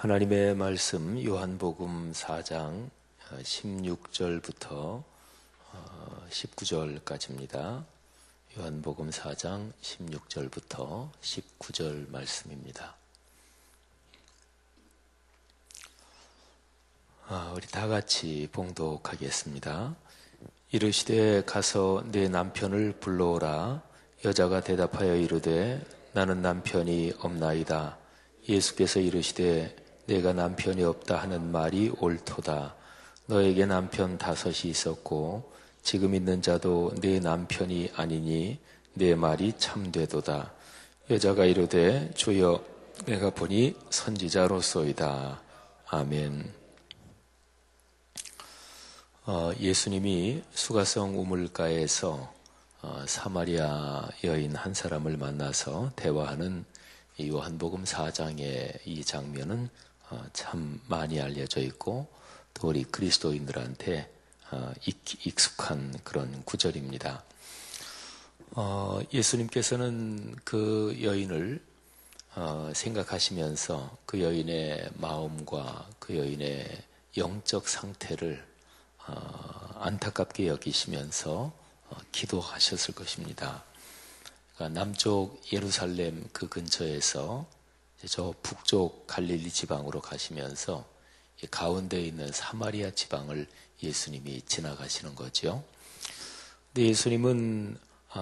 하나님의 말씀 요한복음 4장 16절부터 19절까지입니다. 요한복음 4장 16절부터 19절 말씀입니다. 우리 다 같이 봉독하겠습니다. 이르시되 가서 내 남편을 불러오라. 여자가 대답하여 이르되 나는 남편이 없나이다. 예수께서 이르시되 내가 남편이 없다 하는 말이 옳도다. 너에게 남편 5이 있었고 지금 있는 자도 네 남편이 아니니 내 말이 참되도다. 여자가 이르되 주여 내가 보니 선지자로소이다. 아멘. 예수님이 수가성 우물가에서 사마리아 여인 한 사람을 만나서 대화하는 이 요한복음 4장의 이 장면은 참 많이 알려져 있고 또 우리 그리스도인들한테 익숙한 그런 구절입니다. 예수님께서는 그 여인을 생각하시면서 그 여인의 마음과 그 여인의 영적 상태를 안타깝게 여기시면서 기도하셨을 것입니다. 그러니까 남쪽 예루살렘 그 근처에서 저 북쪽 갈릴리 지방으로 가시면서 가운데 있는 사마리아 지방을 예수님이 지나가시는 거죠. 근데 예수님은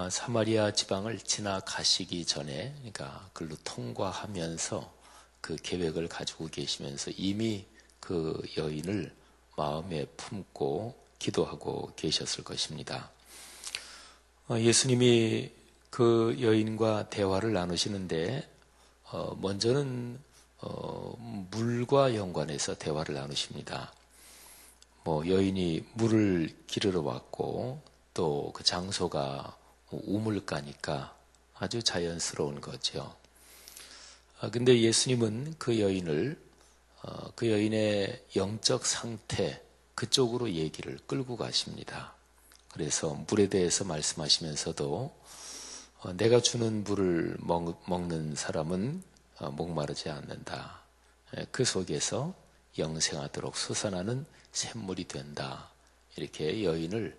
사마리아 지방을 지나가시기 전에, 그러니까 글로 통과하면서 그 계획을 가지고 계시면서 이미 그 여인을 마음에 품고 기도하고 계셨을 것입니다. 예수님이 그 여인과 대화를 나누시는데 먼저는 물과 연관해서 대화를 나누십니다. 여인이 물을 기르러 왔고 또 그 장소가 우물가니까 아주 자연스러운 거죠. 근데 예수님은 그 여인을 그 여인의 영적 상태 그쪽으로 얘기를 끌고 가십니다. 그래서 물에 대해서 말씀하시면서도 내가 주는 물을 먹는 사람은 목마르지 않는다. 그 속에서 영생하도록 솟아나는 샘물이 된다. 이렇게 여인을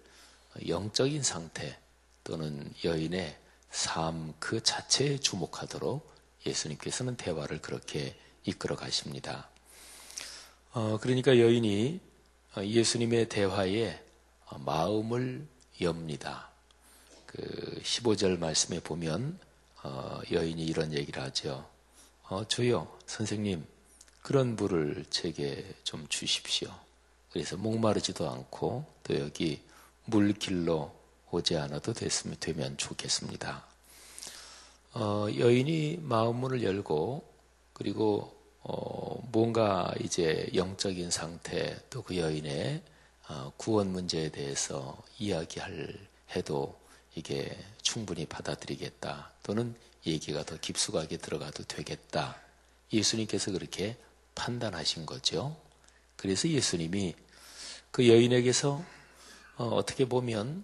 영적인 상태 또는 여인의 삶 그 자체에 주목하도록 예수님께서는 대화를 그렇게 이끌어 가십니다. 그러니까 여인이 예수님의 대화에 마음을 엽니다. 그 15절 말씀에 보면 여인이 이런 얘기를 하죠. 주여, 선생님, 그런 물을 제게 좀 주십시오. 그래서 목마르지도 않고 또 여기 물길로 오지 않아도 되면 좋겠습니다. 여인이 마음문을 열고 그리고 뭔가 이제 영적인 상태 또 그 여인의 구원 문제에 대해서 이야기할 해도 이게 충분히 받아들이겠다 또는 얘기가 더 깊숙하게 들어가도 되겠다. 예수님께서 그렇게 판단하신 거죠. 그래서 예수님이 그 여인에게서 어떻게 보면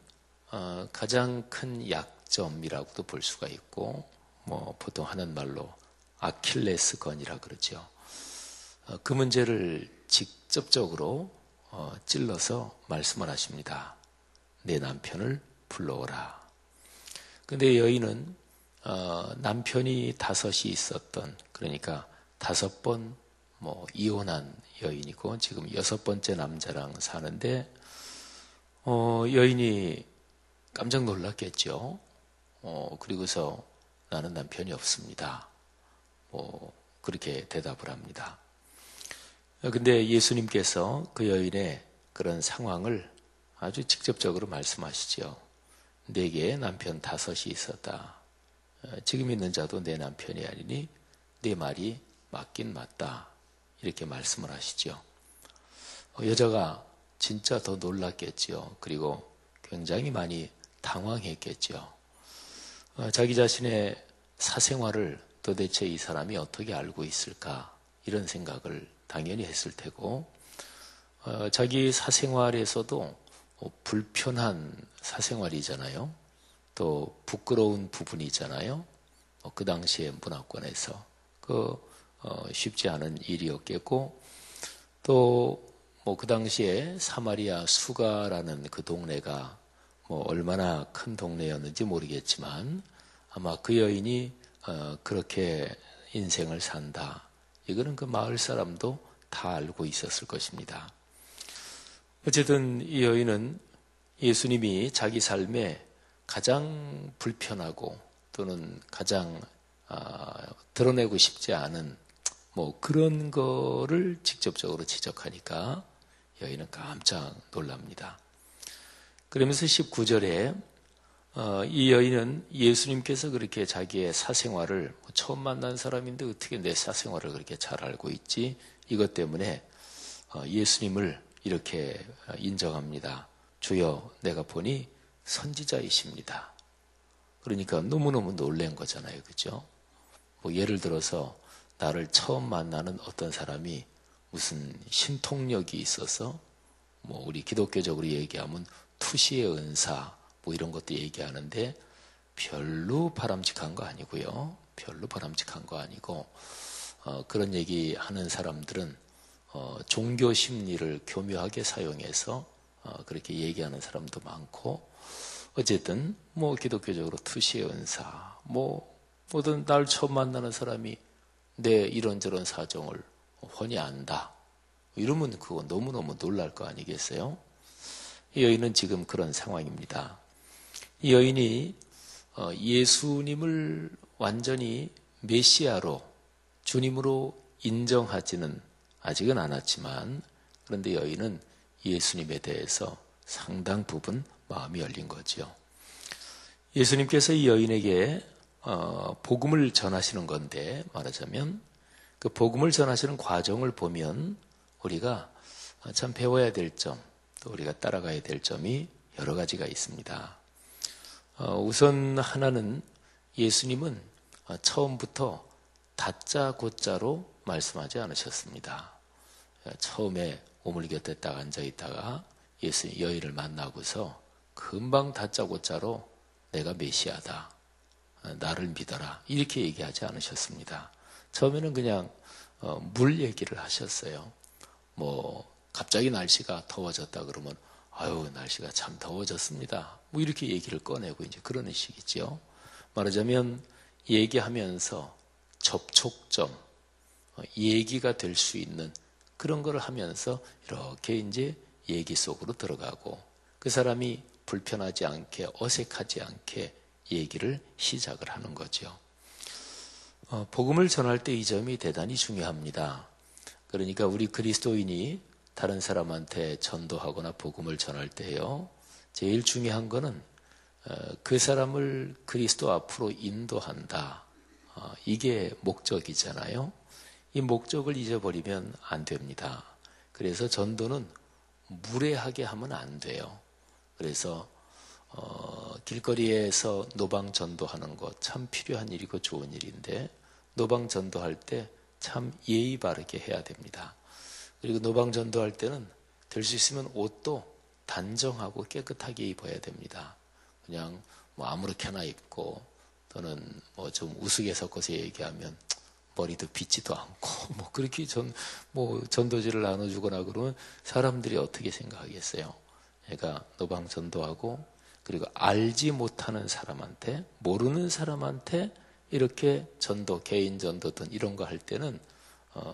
가장 큰 약점이라고도 볼 수가 있고 보통 하는 말로 아킬레스건이라 그러죠. 그 문제를 직접적으로 찔러서 말씀을 하십니다. 내 남편을 불러오라. 근데 여인은 남편이 5이 있었던, 그러니까 5번 이혼한 여인이고 지금 6번째 남자랑 사는데 여인이 깜짝 놀랐겠죠. 그리고서 나는 남편이 없습니다. 그렇게 대답을 합니다. 근데 예수님께서 그 여인의 그런 상황을 아주 직접적으로 말씀하시죠. 내게 남편 5이 있었다. 지금 있는 자도 내 남편이 아니니 내 말이 맞긴 맞다. 이렇게 말씀을 하시죠. 여자가 진짜 더 놀랐겠죠. 그리고 굉장히 많이 당황했겠죠. 자기 자신의 사생활을 도대체 이 사람이 어떻게 알고 있을까 이런 생각을 당연히 했을 테고 자기 사생활에서도 불편한 사생활이잖아요. 또 부끄러운 부분이잖아요. 그 당시의 문화권에서 그 쉽지 않은 일이었겠고, 또 뭐 그 당시에 사마리아 수가라는 그 동네가 뭐 얼마나 큰 동네였는지 모르겠지만 아마 그 여인이 그렇게 인생을 산다. 이거는 그 마을 사람도 다 알고 있었을 것입니다. 어쨌든 이 여인은 예수님이 자기 삶에 가장 불편하고 또는 가장 드러내고 싶지 않은 뭐 그런 거를 직접적으로 지적하니까 여인은 깜짝 놀랍니다. 그러면서 19절에 이 여인은 예수님께서 그렇게 자기의 사생활을 처음 만난 사람인데 어떻게 내 사생활을 그렇게 잘 알고 있지? 이것 때문에 예수님을 이렇게 인정합니다. 주여, 내가 보니 선지자이십니다. 그러니까 너무너무 놀란 거잖아요. 그죠? 뭐 예를 들어서 나를 처음 만나는 어떤 사람이 무슨 신통력이 있어서 뭐 우리 기독교적으로 얘기하면 투시의 은사 뭐 이런 것도 얘기하는데 별로 바람직한 거 아니고요. 별로 바람직한 거 아니고 그런 얘기하는 사람들은 종교 심리를 교묘하게 사용해서 그렇게 얘기하는 사람도 많고 어쨌든 뭐 기독교적으로 투시의 은사 뭐든 날 처음 만나는 사람이 내 이런저런 사정을 훤히 안다. 이러면 그거 너무너무 놀랄 거 아니겠어요? 이 여인은 지금 그런 상황입니다. 이 여인이 예수님을 완전히 메시아로 주님으로 인정하지는 아직은 않았지만 그런데 여인은 예수님에 대해서 상당 부분 마음이 열린 거죠. 예수님께서 이 여인에게 복음을 전하시는 건데 말하자면 그 복음을 전하시는 과정을 보면 우리가 참 배워야 될 점, 또 우리가 따라가야 될 점이 여러 가지가 있습니다. 우선 하나는 예수님은 처음부터 다짜 고짜로 말씀하지 않으셨습니다. 처음에 오물 곁에 딱 앉아 있다가 예수 여인을 만나고서 금방 다짜 고짜로 내가 메시아다. 나를 믿어라. 이렇게 얘기하지 않으셨습니다. 처음에는 그냥 물 얘기를 하셨어요. 뭐 갑자기 날씨가 더워졌다 그러면 아유 날씨가 참 더워졌습니다. 뭐 이렇게 얘기를 꺼내고 이제 그러는 식이죠. 말하자면 얘기하면서 접촉점, 얘기가 될 수 있는 그런 걸 하면서 이렇게 이제 얘기 속으로 들어가고 그 사람이 불편하지 않게 어색하지 않게 얘기를 시작을 하는 거죠. 복음을 전할 때 이 점이 대단히 중요합니다. 그러니까 우리 그리스도인이 다른 사람한테 전도하거나 복음을 전할 때요. 제일 중요한 거는 그 사람을 그리스도 앞으로 인도한다. 이게 목적이잖아요. 이 목적을 잊어버리면 안 됩니다. 그래서 전도는 무례하게 하면 안 돼요. 그래서 길거리에서 노방 전도하는 것 참 필요한 일이고 좋은 일인데 노방 전도할 때 참 예의 바르게 해야 됩니다. 그리고 노방 전도할 때는 될 수 있으면 옷도 단정하고 깨끗하게 입어야 됩니다. 그냥 뭐 아무렇게나 입고 또는 뭐 좀 우스개 섞어서 얘기하면 머리도 빗지도 않고 뭐 그렇게 전도지를 나눠주거나 그러면 사람들이 어떻게 생각하겠어요? 그러니까 노방 전도하고 그리고 알지 못하는 사람한테 모르는 사람한테 이렇게 전도 개인 전도든 이런 거 할 때는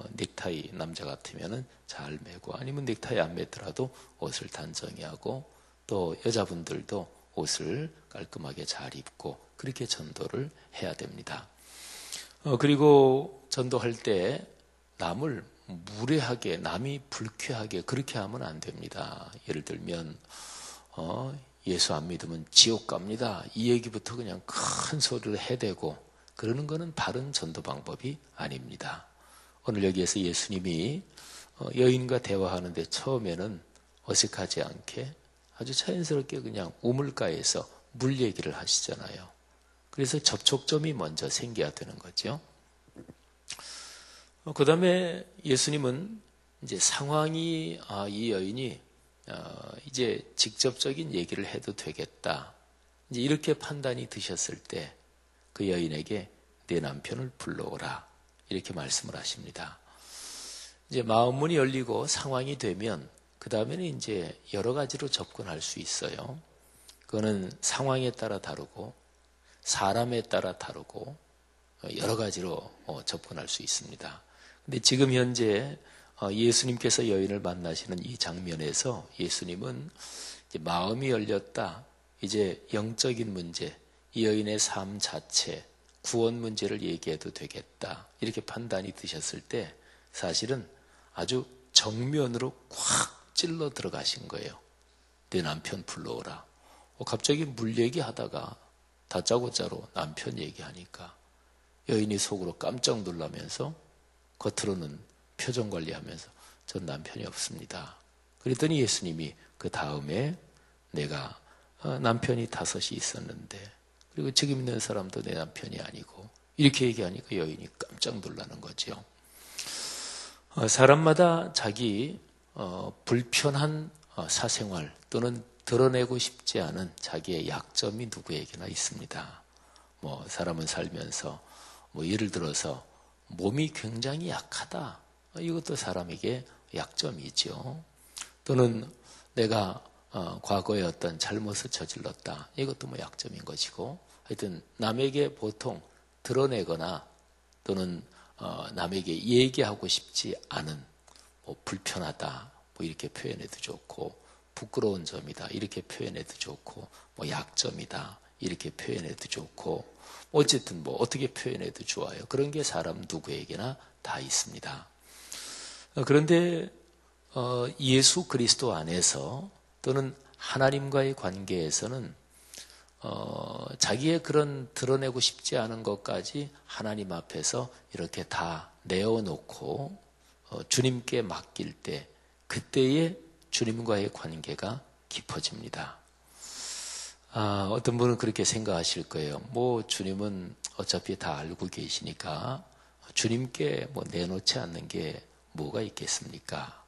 넥타이 남자 같으면은 잘 매고 아니면 넥타이 안 매더라도 옷을 단정히 하고 또 여자분들도 옷을 깔끔하게 잘 입고 그렇게 전도를 해야 됩니다. 그리고 전도할 때 남을 무례하게 남이 불쾌하게 그렇게 하면 안 됩니다. 예를 들면 예수 안 믿으면 지옥 갑니다. 이 얘기부터 그냥 큰 소리를 해대고 그러는 거는 바른 전도 방법이 아닙니다. 오늘 여기에서 예수님이 여인과 대화하는데 처음에는 어색하지 않게 아주 자연스럽게 그냥 우물가에서 물 얘기를 하시잖아요. 그래서 접촉점이 먼저 생겨야 되는 거죠. 그 다음에 예수님은 이제 상황이 이 여인이 이제 직접적인 얘기를 해도 되겠다. 이제 이렇게 판단이 드셨을 때 그 여인에게 내 남편을 불러오라. 이렇게 말씀을 하십니다. 이제 마음 문이 열리고 상황이 되면 그 다음에는 이제 여러 가지로 접근할 수 있어요. 그거는 상황에 따라 다르고 사람에 따라 다르고 여러 가지로 접근할 수 있습니다. 근데 지금 현재 예수님께서 여인을 만나시는 이 장면에서 예수님은 이제 마음이 열렸다. 이제 영적인 문제, 이 여인의 삶 자체, 구원 문제를 얘기해도 되겠다. 이렇게 판단이 드셨을 때 사실은 아주 정면으로 콱 찔러 들어가신 거예요. 내 남편 불러오라. 갑자기 물 얘기하다가 다짜고짜로 남편 얘기하니까 여인이 속으로 깜짝 놀라면서 겉으로는 표정 관리하면서 전 남편이 없습니다. 그랬더니 예수님이 그 다음에 내가 남편이 5이 있었는데 그리고 지금 있는 사람도 내 남편이 아니고 이렇게 얘기하니까 여인이 깜짝 놀라는 거죠. 사람마다 자기 불편한 사생활 또는 드러내고 싶지 않은 자기의 약점이 누구에게나 있습니다. 사람은 살면서 예를 들어서 몸이 굉장히 약하다. 이것도 사람에게 약점이죠. 또는 내가 과거에 어떤 잘못을 저질렀다. 이것도 약점인 것이고 하여튼 남에게 보통 드러내거나 또는 남에게 얘기하고 싶지 않은 불편하다. 이렇게 표현해도 좋고 부끄러운 점이다. 이렇게 표현해도 좋고 약점이다. 이렇게 표현해도 좋고 어쨌든 어떻게 표현해도 좋아요. 그런 게 사람 누구에게나 다 있습니다. 그런데 예수 그리스도 안에서 또는 하나님과의 관계에서는 자기의 그런 드러내고 싶지 않은 것까지 하나님 앞에서 이렇게 다 내어놓고 주님께 맡길 때 그때의 주님과의 관계가 깊어집니다. 어떤 분은 그렇게 생각하실 거예요. 주님은 어차피 다 알고 계시니까 주님께 내놓지 않는 게 뭐가 있겠습니까?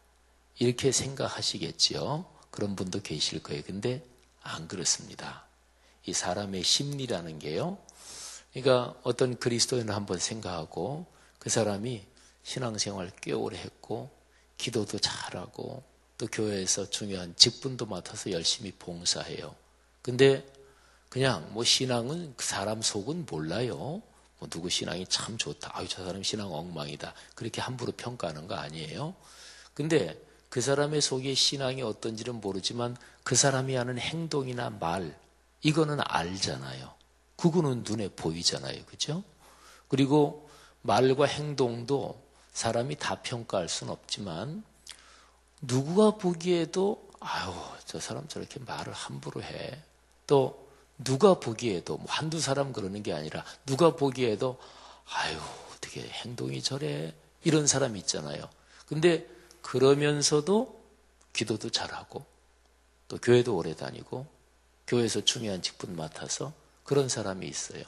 이렇게 생각하시겠지요. 그런 분도 계실 거예요. 근데 안 그렇습니다. 이 사람의 심리라는 게요. 그러니까 어떤 그리스도인을 한번 생각하고 그 사람이 신앙생활 꽤 오래 했고 기도도 잘하고 또 교회에서 중요한 직분도 맡아서 열심히 봉사해요. 근데 그냥 신앙은 그 사람 속은 몰라요. 누구 신앙이 참 좋다. 저 사람 신앙 엉망이다. 그렇게 함부로 평가하는 거 아니에요. 근데 그 사람의 속에 신앙이 어떤지는 모르지만 그 사람이 하는 행동이나 말 이거는 알잖아요. 그거는 눈에 보이잖아요. 그죠? 그리고 말과 행동도 사람이 다 평가할 수는 없지만 누구가 보기에도 저 사람 저렇게 말을 함부로 해. 또 누가 보기에도 한두 사람 그러는 게 아니라 누가 보기에도 어떻게 행동이 저래 이런 사람이 있잖아요. 근데 그러면서도 기도도 잘하고 또 교회도 오래 다니고 교회에서 중요한 직분 맡아서 그런 사람이 있어요.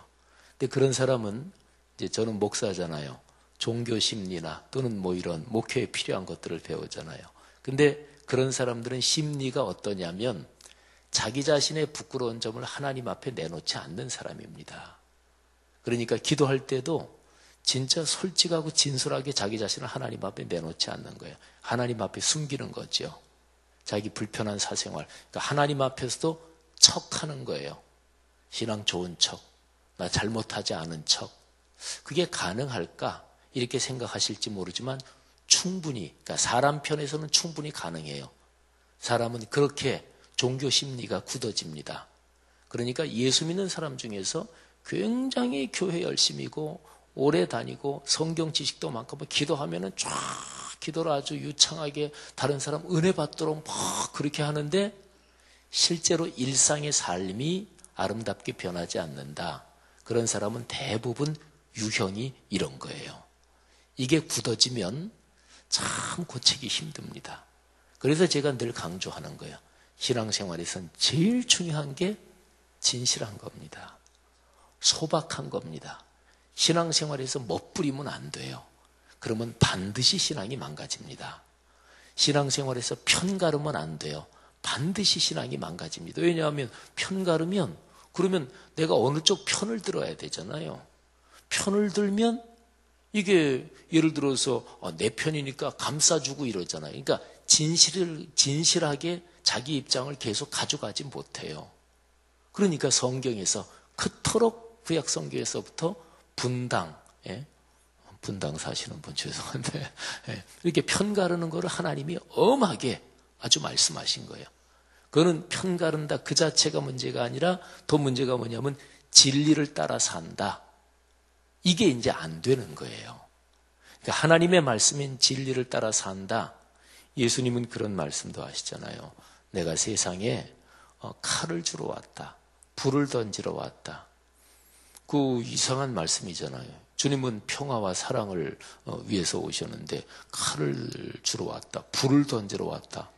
근데 그런 사람은 이제 저는 목사잖아요. 종교 심리나 또는 이런 목회에 필요한 것들을 배우잖아요. 근데 그런 사람들은 심리가 어떠냐면 자기 자신의 부끄러운 점을 하나님 앞에 내놓지 않는 사람입니다. 그러니까 기도할 때도 진짜 솔직하고 진솔하게 자기 자신을 하나님 앞에 내놓지 않는 거예요. 하나님 앞에 숨기는 거죠. 자기 불편한 사생활. 그러니까 하나님 앞에서도 척하는 거예요. 신앙 좋은 척, 나 잘못하지 않은 척. 그게 가능할까? 이렇게 생각하실지 모르지만 충분히, 그러니까 사람 편에서는 충분히 가능해요. 사람은 그렇게 종교 심리가 굳어집니다. 그러니까 예수 믿는 사람 중에서 굉장히 교회 열심이고 오래 다니고 성경 지식도 많고 기도하면은 쫙 기도를 아주 유창하게 다른 사람 은혜 받도록 막 그렇게 하는데 실제로 일상의 삶이 아름답게 변하지 않는다. 그런 사람은 대부분 유형이 이런 거예요. 이게 굳어지면 참 고치기 힘듭니다. 그래서 제가 늘 강조하는 거예요. 신앙생활에선 제일 중요한 게 진실한 겁니다. 소박한 겁니다. 신앙생활에서 멋부리면 안 돼요. 그러면 반드시 신앙이 망가집니다. 신앙생활에서 편가르면 안 돼요. 반드시 신앙이 망가집니다. 왜냐하면 편가르면 그러면 내가 어느 쪽 편을 들어야 되잖아요. 편을 들면 이게 예를 들어서 내 편이니까 감싸주고 이러잖아요. 그러니까 진실하게 자기 입장을 계속 가져가지 못해요. 그러니까 성경에서 그토록 구약 성경에서부터 분당, 예? 분당 사시는 분 죄송한데, 예? 이렇게 편가르는 거를 하나님이 엄하게 아주 말씀하신 거예요. 그거는 편가른다 그 자체가 문제가 아니라 더 문제가 뭐냐면 진리를 따라 산다. 이게 이제 안 되는 거예요. 그러니까 하나님의 말씀인 진리를 따라 산다. 예수님은 그런 말씀도 하시잖아요. 내가 세상에 칼을 주러 왔다. 불을 던지러 왔다. 그 이상한 말씀이잖아요. 주님은 평화와 사랑을 위해서 오셨는데 칼을 주러 왔다. 불을 던지러 왔다.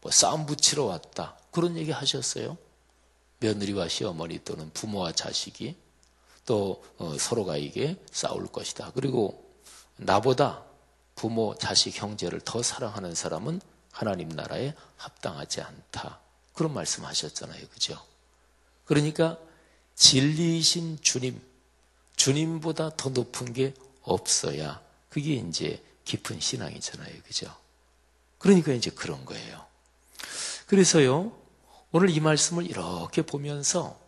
뭐 싸움 붙이러 왔다. 그런 얘기 하셨어요. 며느리와 시어머니 또는 부모와 자식이 또 서로가 이게 싸울 것이다. 그리고 나보다 부모, 자식, 형제를 더 사랑하는 사람은 하나님 나라에 합당하지 않다. 그런 말씀하셨잖아요. 그죠? 그러니까 진리이신 주님, 주님보다 더 높은 게 없어야 그게 이제 깊은 신앙이잖아요. 그죠? 그러니까 이제 그런 거예요. 그래서요, 오늘 이 말씀을 이렇게 보면서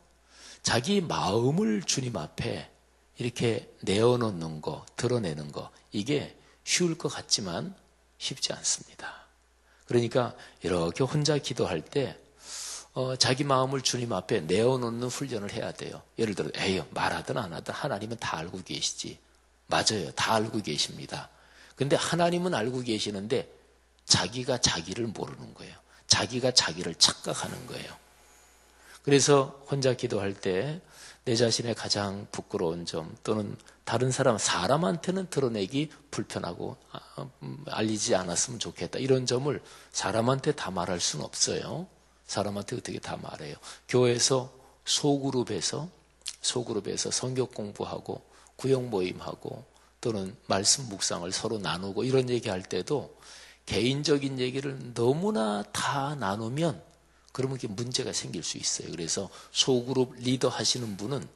자기 마음을 주님 앞에 이렇게 내어놓는 거, 드러내는 거, 이게 쉬울 것 같지만 쉽지 않습니다. 그러니까 이렇게 혼자 기도할 때 자기 마음을 주님 앞에 내어놓는 훈련을 해야 돼요. 예를 들어 말하든 안 하든 하나님은 다 알고 계시지. 맞아요. 다 알고 계십니다. 근데 하나님은 알고 계시는데 자기가 자기를 모르는 거예요. 자기가 자기를 착각하는 거예요. 그래서 혼자 기도할 때 내 자신의 가장 부끄러운 점 또는 다른 사람한테는 드러내기 불편하고 알리지 않았으면 좋겠다. 이런 점을 사람한테 다 말할 수는 없어요. 사람한테 어떻게 다 말해요. 교회에서 소그룹에서 성경 공부하고 구역 모임하고 또는 말씀 묵상을 서로 나누고 이런 얘기할 때도 개인적인 얘기를 너무나 다 나누면 그러면 이게 문제가 생길 수 있어요. 그래서 소그룹 리더 하시는 분은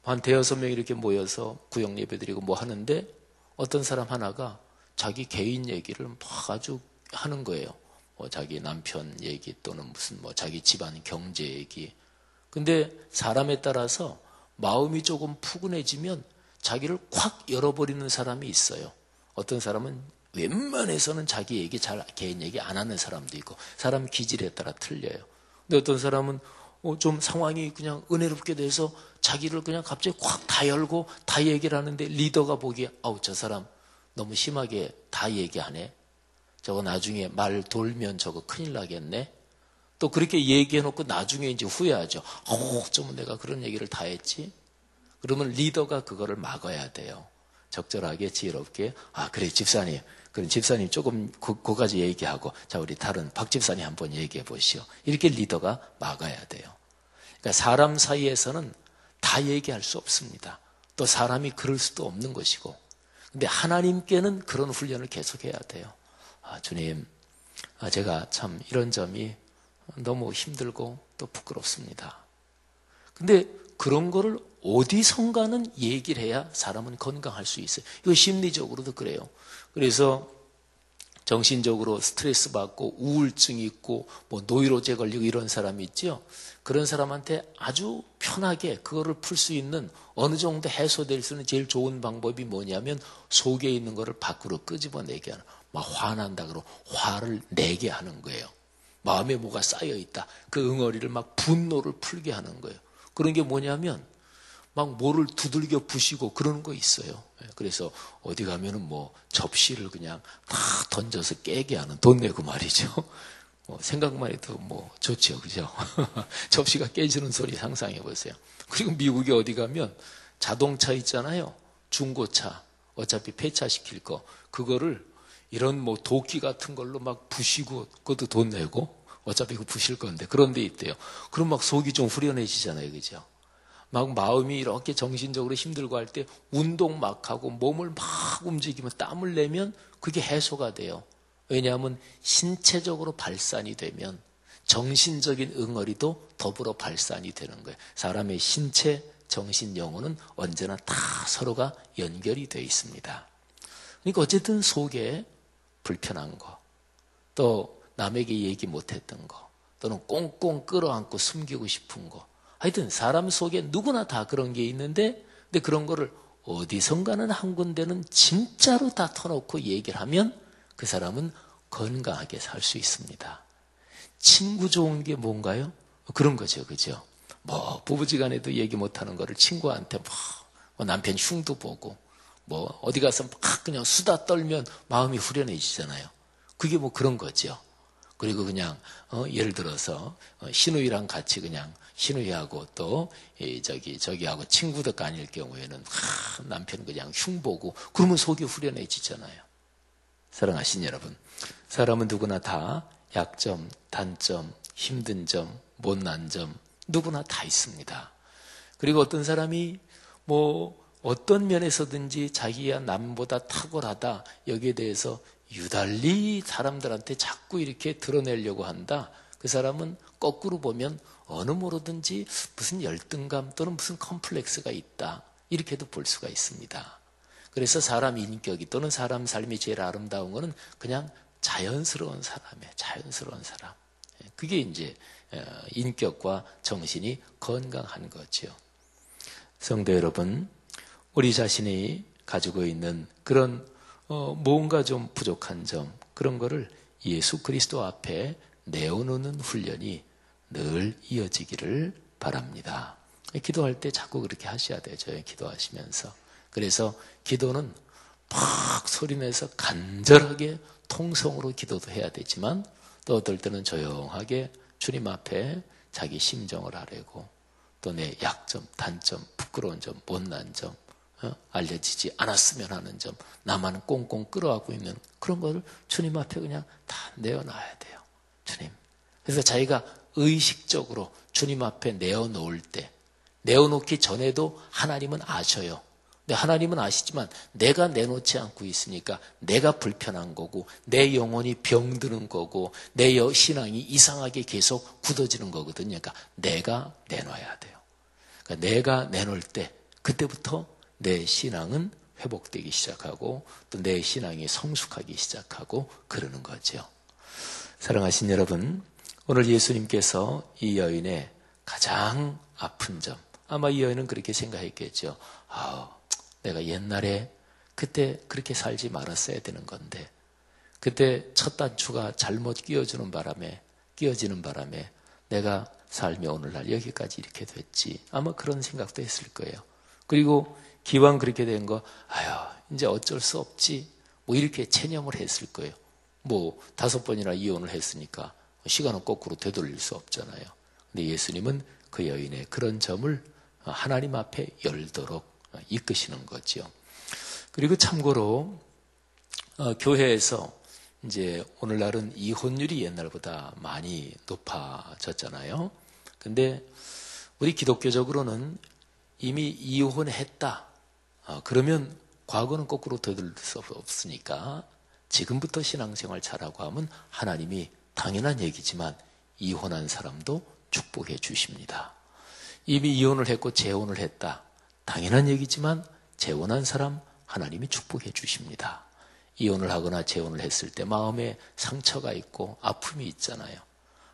한 대여섯 명 이렇게 모여서 구역 예배 드리고 뭐 하는데 어떤 사람 하나가 자기 개인 얘기를 막 아주 하는 거예요. 뭐 자기 남편 얘기 또는 무슨 뭐 자기 집안 경제 얘기. 근데 사람에 따라서 마음이 조금 푸근해지면 자기를 콱 열어버리는 사람이 있어요. 어떤 사람은 웬만해서는 자기 얘기 개인 얘기 안 하는 사람도 있고 사람 기질에 따라 틀려요. 근데 어떤 사람은 좀 상황이 그냥 은혜롭게 돼서 자기를 그냥 갑자기 콱 다 열고 다 얘기를 하는데 리더가 보기에 저 사람 너무 심하게 다 얘기하네. 저거 나중에 말 돌면 저거 큰일 나겠네. 또 그렇게 얘기해놓고 나중에 이제 후회하죠. 어쩌면 내가 그런 얘기를 다 했지. 그러면 리더가 그거를 막아야 돼요. 적절하게 지혜롭게 그래 집사님. 그럼 집사님 조금 그까지 얘기하고 자 우리 다른 박 집사님 한번 얘기해 보시오. 이렇게 리더가 막아야 돼요. 그러니까 사람 사이에서는 다 얘기할 수 없습니다. 또 사람이 그럴 수도 없는 것이고 근데 하나님께는 그런 훈련을 계속해야 돼요. 주님 제가 참 이런 점이 너무 힘들고 또 부끄럽습니다. 근데 그런 거를 어디선가는 얘기를 해야 사람은 건강할 수 있어요. 이거 심리적으로도 그래요. 그래서 정신적으로 스트레스 받고 우울증이 있고 뭐 노이로제 걸리고 이런 사람이 있죠. 그런 사람한테 아주 편하게 그거를 풀 수 있는 어느 정도 해소될 수 있는 제일 좋은 방법이 뭐냐면 속에 있는 거를 밖으로 끄집어내게 하는 막 화난다 그러고 화를 내게 하는 거예요. 마음에 뭐가 쌓여 있다. 그 응어리를 막 분노를 풀게 하는 거예요. 그런 게 뭐냐면 막 뭐를 두들겨 부시고 그러는 거 있어요. 그래서 어디 가면은 뭐 접시를 그냥 다 던져서 깨게 하는 돈 내고 말이죠. 생각만 해도 뭐 좋죠. 그죠? 접시가 깨지는 소리 상상해 보세요. 그리고 미국에 어디 가면 자동차 있잖아요. 중고차. 어차피 폐차시킬 거. 그거를 이런 뭐 도끼 같은 걸로 막 부시고 그것도 돈 내고 어차피 그거 부실 건데 그런 데 있대요. 그럼 막 속이 좀 후련해지잖아요. 그죠? 막 마음이 이렇게 정신적으로 힘들고 할 때 운동 막 하고 몸을 막 움직이면 땀을 내면 그게 해소가 돼요. 왜냐하면 신체적으로 발산이 되면 정신적인 응어리도 더불어 발산이 되는 거예요. 사람의 신체, 정신, 영혼은 언제나 다 서로가 연결이 되어 있습니다. 그러니까 어쨌든 속에 불편한 거, 또 남에게 얘기 못했던 거, 또는 꽁꽁 끌어안고 숨기고 싶은 거. 하여튼 사람 속에 누구나 다 그런 게 있는데, 근데 그런 거를 어디선가는 한 군데는 진짜로 다 터놓고 얘기를 하면 그 사람은 건강하게 살 수 있습니다. 친구 좋은 게 뭔가요? 그런 거죠, 그죠? 뭐 부부지간에도 얘기 못하는 거를 친구한테 뭐 남편 흉도 보고 뭐 어디 가서 막 그냥 수다 떨면 마음이 후련해지잖아요. 그게 뭐 그런 거죠. 그리고 그냥 예를 들어서 신우이랑 같이 그냥 신우이하고 또 저기하고 친구도 아닐 경우에는 남편 그냥 흉 보고 그러면 속이 후련해지잖아요. 사랑하신 여러분, 사람은 누구나 다 약점, 단점, 힘든 점, 못난 점 누구나 다 있습니다. 그리고 어떤 사람이 뭐 어떤 면에서든지 자기야 남보다 탁월하다 여기에 대해서 유달리 사람들한테 자꾸 이렇게 드러내려고 한다. 그 사람은 거꾸로 보면 어느 모로든지 무슨 열등감 또는 무슨 컴플렉스가 있다. 이렇게도 볼 수가 있습니다. 그래서 사람 인격이 또는 사람 삶이 제일 아름다운 거는 그냥 자연스러운 사람이에요. 자연스러운 사람. 그게 이제 인격과 정신이 건강한 거죠. 성도 여러분, 우리 자신이 가지고 있는 그런 뭔가 좀 부족한 점, 그런 거를 예수 그리스도 앞에 내어놓는 훈련이 늘 이어지기를 바랍니다. 기도할 때 자꾸 그렇게 하셔야 되죠. 기도하시면서. 그래서 기도는 팍 소리내서 간절하게 통성으로 기도도 해야 되지만 또 어떨 때는 조용하게 주님 앞에 자기 심정을 아뢰고 또 내 약점, 단점, 부끄러운 점, 못난 점, 알려지지 않았으면 하는 점, 나만 꽁꽁 끌어안고 있는 그런 거를 주님 앞에 그냥 다 내어놔야 돼요. 주님. 그래서 자기가 의식적으로 주님 앞에 내어놓을 때, 내어놓기 전에도 하나님은 아셔요. 근데 하나님은 아시지만 내가 내놓지 않고 있으니까 내가 불편한 거고 내 영혼이 병드는 거고 내 신앙이 이상하게 계속 굳어지는 거거든요. 그러니까 내가 내놔야 돼요. 그러니까 내가 내놓을 때 그때부터 내 신앙은 회복되기 시작하고 또 내 신앙이 성숙하기 시작하고 그러는 거죠. 사랑하신 여러분, 오늘 예수님께서 이 여인의 가장 아픈 점, 아마 이 여인은 그렇게 생각했겠죠. 내가 옛날에 그때 그렇게 살지 말았어야 되는 건데 그때 첫 단추가 잘못 끼어지는 바람에 내가 삶이 오늘날 여기까지 이렇게 됐지. 아마 그런 생각도 했을 거예요. 그리고 기왕 그렇게 된 거, 이제 어쩔 수 없지. 뭐 이렇게 체념을 했을 거예요. 뭐 5번이나 이혼을 했으니까 시간은 거꾸로 되돌릴 수 없잖아요. 근데 예수님은 그 여인의 그런 점을 하나님 앞에 열도록 이끄시는 거죠. 그리고 참고로 교회에서 이제 오늘날은 이혼율이 옛날보다 많이 높아졌잖아요. 근데 우리 기독교적으로는 이미 이혼했다. 그러면 과거는 거꾸로 되돌릴 수 없으니까 지금부터 신앙생활 잘하고 하면 하나님이 당연한 얘기지만 이혼한 사람도 축복해 주십니다. 이미 이혼을 했고 재혼을 했다. 당연한 얘기지만 재혼한 사람 하나님이 축복해 주십니다. 이혼을 하거나 재혼을 했을 때 마음에 상처가 있고 아픔이 있잖아요.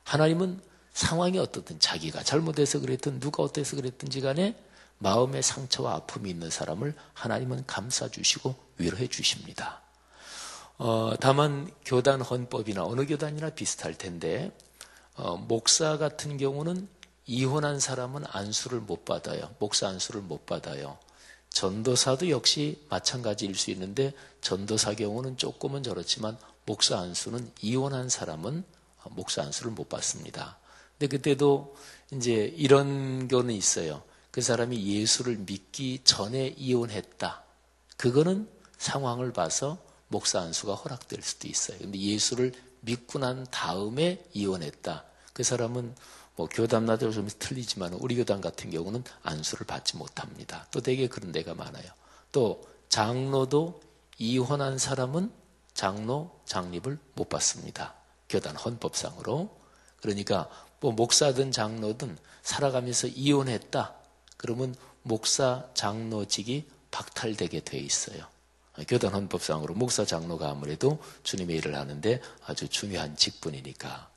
하나님은 상황이 어떻든 자기가 잘못해서 그랬든 누가 어때서 그랬든지 간에 마음에 상처와 아픔이 있는 사람을 하나님은 감싸주시고 위로해 주십니다. 다만 교단 헌법이나 어느 교단이나 비슷할 텐데 목사 같은 경우는 이혼한 사람은 안수를 못 받아요. 목사 안수를 못 받아요. 전도사도 역시 마찬가지일 수 있는데 전도사 경우는 조금은 저렇지만 목사 안수는 이혼한 사람은 목사 안수를 못 받습니다. 근데 그때도 이제 이런 경우는 있어요. 그 사람이 예수를 믿기 전에 이혼했다. 그거는 상황을 봐서 목사 안수가 허락될 수도 있어요. 근데 예수를 믿고 난 다음에 이혼했다. 그 사람은 뭐 교단마다 좀 틀리지만 우리 교단 같은 경우는 안수를 받지 못합니다. 또 되게 그런 데가 많아요. 또 장로도 이혼한 사람은 장로, 장립을 못 받습니다. 교단 헌법상으로. 그러니까 뭐 목사든 장로든 살아가면서 이혼했다. 그러면 목사, 장로직이 박탈되게 돼 있어요. 교단 헌법상으로 목사 장로가 아무래도 주님의 일을 하는데 아주 중요한 직분이니까.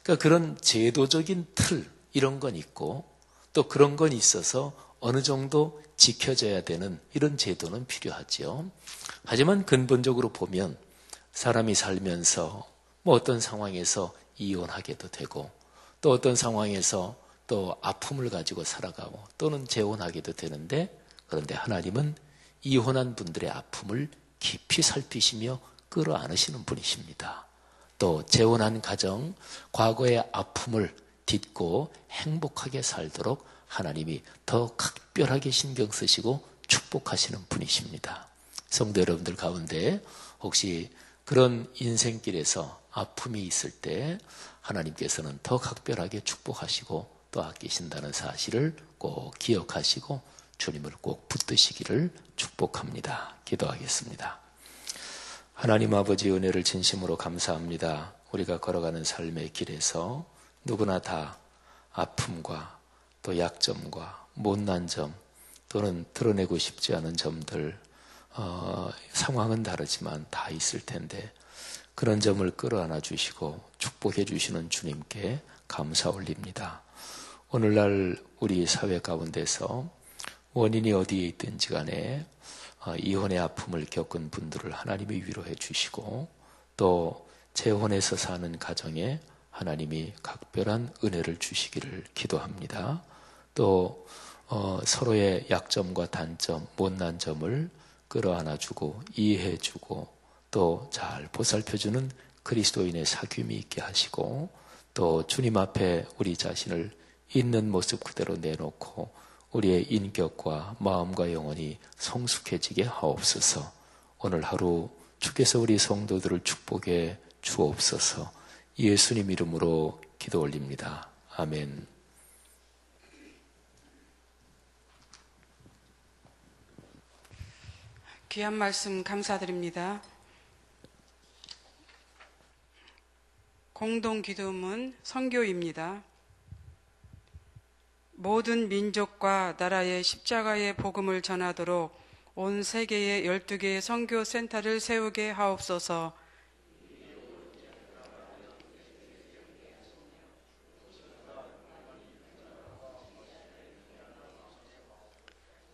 그러니까 그런 제도적인 틀 이런 건 있고 또 그런 건 있어서 어느 정도 지켜져야 되는 이런 제도는 필요하죠. 하지만 근본적으로 보면 사람이 살면서 뭐 어떤 상황에서 이혼하게도 되고 또 어떤 상황에서 또 아픔을 가지고 살아가고 또는 재혼하게도 되는데 그런데 하나님은 이혼한 분들의 아픔을 깊이 살피시며 끌어안으시는 분이십니다. 또 재혼한 가정, 과거의 아픔을 딛고 행복하게 살도록 하나님이 더 각별하게 신경 쓰시고 축복하시는 분이십니다. 성도 여러분들 가운데 혹시 그런 인생길에서 아픔이 있을 때 하나님께서는 더 각별하게 축복하시고 또 아끼신다는 사실을 꼭 기억하시고 주님을 꼭 붙드시기를 축복합니다. 기도하겠습니다. 하나님 아버지 은혜를 진심으로 감사합니다. 우리가 걸어가는 삶의 길에서 누구나 다 아픔과 또 약점과 못난 점 또는 드러내고 싶지 않은 점들 상황은 다르지만 다 있을 텐데 그런 점을 끌어안아 주시고 축복해 주시는 주님께 감사 올립니다. 오늘날 우리 사회 가운데서 원인이 어디에 있든지 간에 이혼의 아픔을 겪은 분들을 하나님이 위로해 주시고 또 재혼해서 사는 가정에 하나님이 각별한 은혜를 주시기를 기도합니다. 또 서로의 약점과 단점, 못난 점을 끌어안아주고 이해해주고 또 잘 보살펴주는 그리스도인의 사귐이 있게 하시고 또 주님 앞에 우리 자신을 있는 모습 그대로 내놓고 우리의 인격과 마음과 영혼이 성숙해지게 하옵소서. 오늘 하루 주께서 우리 성도들을 축복해 주옵소서. 예수님 이름으로 기도 올립니다. 아멘. 귀한 말씀 감사드립니다. 공동 기도문 선교입니다. 모든 민족과 나라의 십자가의 복음을 전하도록 온 세계에 12개의 선교센터를 세우게 하옵소서.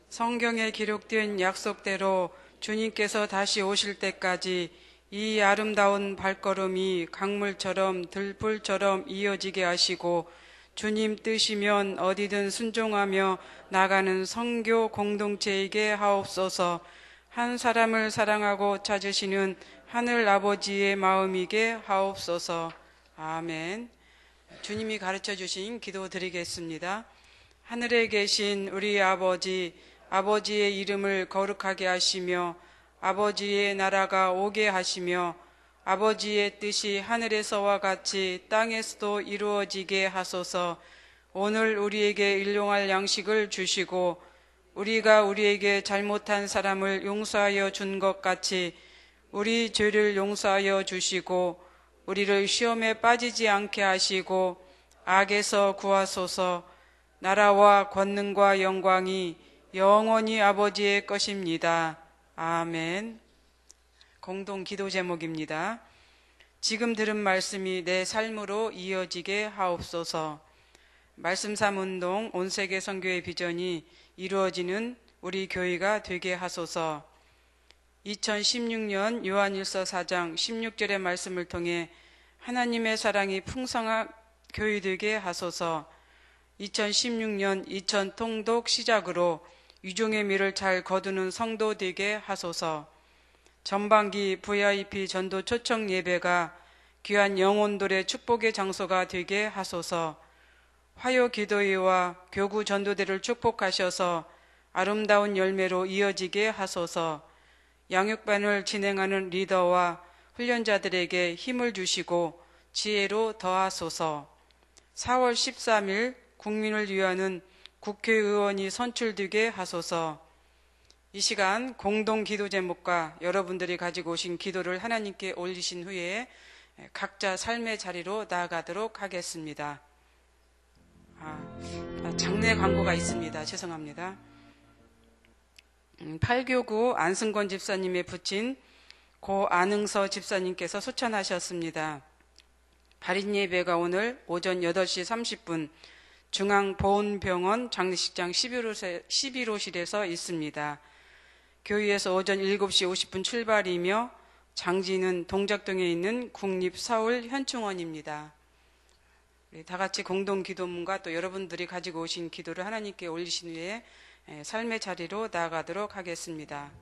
성경에 기록된 약속대로 주님께서 다시 오실 때까지 이 아름다운 발걸음이 강물처럼 들불처럼 이어지게 하시고 주님 뜻이면 어디든 순종하며 나가는 선교 공동체이게 하옵소서. 한 사람을 사랑하고 찾으시는 하늘 아버지의 마음이게 하옵소서. 아멘. 주님이 가르쳐 주신 기도 드리겠습니다. 하늘에 계신 우리 아버지, 아버지의 이름을 거룩하게 하시며 아버지의 나라가 오게 하시며 아버지의 뜻이 하늘에서와 같이 땅에서도 이루어지게 하소서. 오늘 우리에게 일용할 양식을 주시고 우리가 우리에게 잘못한 사람을 용서하여 준 것 같이 우리 죄를 용서하여 주시고 우리를 시험에 빠지지 않게 하시고 악에서 구하소서. 나라와 권능과 영광이 영원히 아버지의 것입니다. 아멘. 공동 기도 제목입니다. 지금 들은 말씀이 내 삶으로 이어지게 하옵소서. 말씀 삼운동 온세계 선교의 비전이 이루어지는 우리 교회가 되게 하소서. 2016년 요한일서 4장 16절의 말씀을 통해 하나님의 사랑이 풍성한 교회 되게 하소서. 2016년 이천 통독 시작으로 유종의 미를 잘 거두는 성도 되게 하소서. 전반기 VIP 전도 초청 예배가 귀한 영혼들의 축복의 장소가 되게 하소서. 화요 기도회와 교구 전도대를 축복하셔서 아름다운 열매로 이어지게 하소서. 양육반을 진행하는 리더와 훈련자들에게 힘을 주시고 지혜로 더하소서. 4월 13일 국민을 위하는 국회의원이 선출되게 하소서. 이 시간 공동 기도 제목과 여러분들이 가지고 오신 기도를 하나님께 올리신 후에 각자 삶의 자리로 나아가도록 하겠습니다. 장례 광고가 있습니다. 죄송합니다. 팔교구 안승권 집사님의 부친 고 안흥서 집사님께서 소천하셨습니다. 발인 예배가 오늘 오전 8시 30분 중앙보훈병원 장례식장 11호실에서 있습니다. 교회에서 오전 7시 50분 출발이며 장지는 동작동에 있는 국립서울현충원입니다. 다 같이 공동 기도문과 또 여러분들이 가지고 오신 기도를 하나님께 올리신 후에 삶의 자리로 나아가도록 하겠습니다.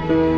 주십시오.